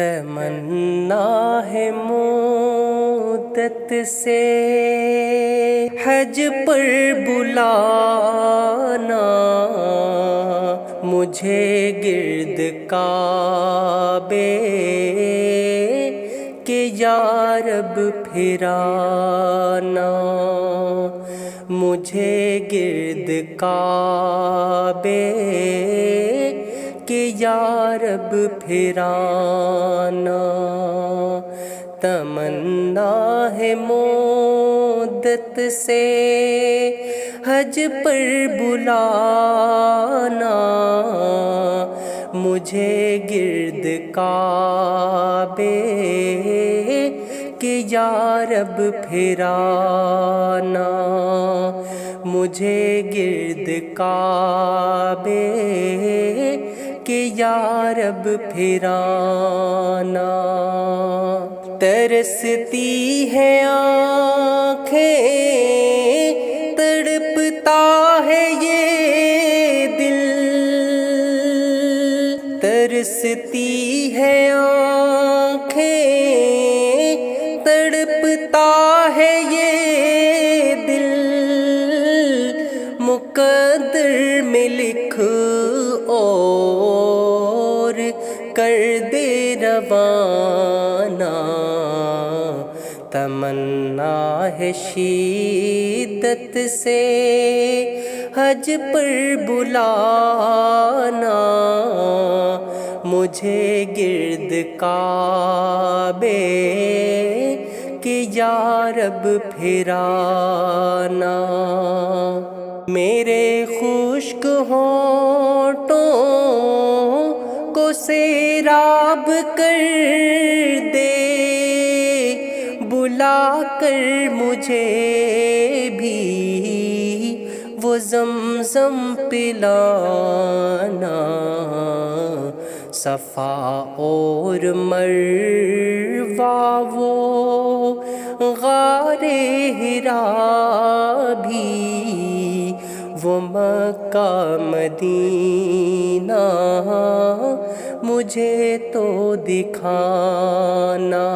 تمنا ہے مدت سے حج پر بلانا، مجھے گرد کعبے کہ یا رب پھرانا، مجھے گرد کعبے کہ یا رب پھرانا۔ تمنا ہے مدت سے حج پر بلانا، مجھے گرد کعبے کہ یا رب پھرانا، مجھے گرد کعبے کہ یا رب پھرانا۔ ترستی ہے آنکھیں، تڑپتا ہے یہ دل، ترستی ہے آنکھیں، تڑپتا ہے یہ دل، مقدر میں لکھ اور کر دے روانہ۔ تمنا ہے شدت سے حج پر بلانا، مجھے گرد کعبے کہ یا رب پھرانا۔ میرے خشک ہونٹوں کو سیراب کر دے، بلا کر مجھے بھی وہ زمزم پلانا، صفا اور مروہ وہ غار حرا بھی، وہ مکہ مدینہ مجھے تو دکھانا۔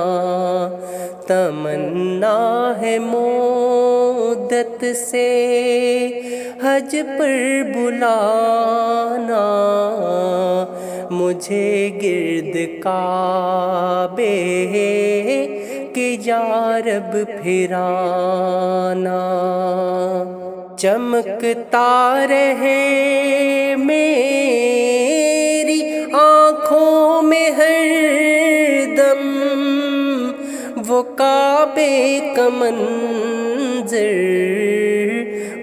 تمنا ہے مدت سے حج پر بلانا، مجھے گرد کعبے کہ یا رب پھرانا۔ چمکتا رہے میری آنکھوں میں ہر دم وہ کعبے کا منظر،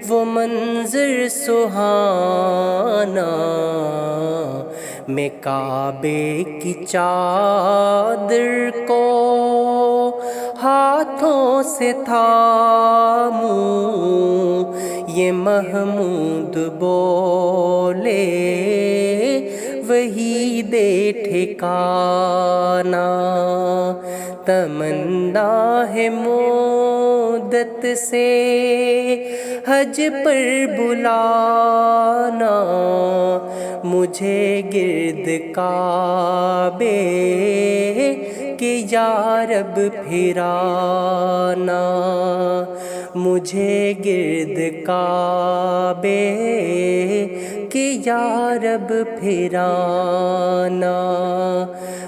وہ منظر سہانا، میں کعبے کی چادر کو ہاتھوں سے تھاموں، یہ محمود بولے وہی دے ٹھکانا۔ تمنا ہے مدت سے حج پر بلانا، مجھے گرد کعبے کہ یا رب پھرانا، مجھے گرد کعبے کہ یا رب پھرانا،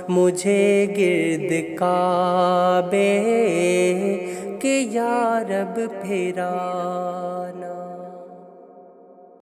مجھے گرد کعبے کہ یا رب پھرانا۔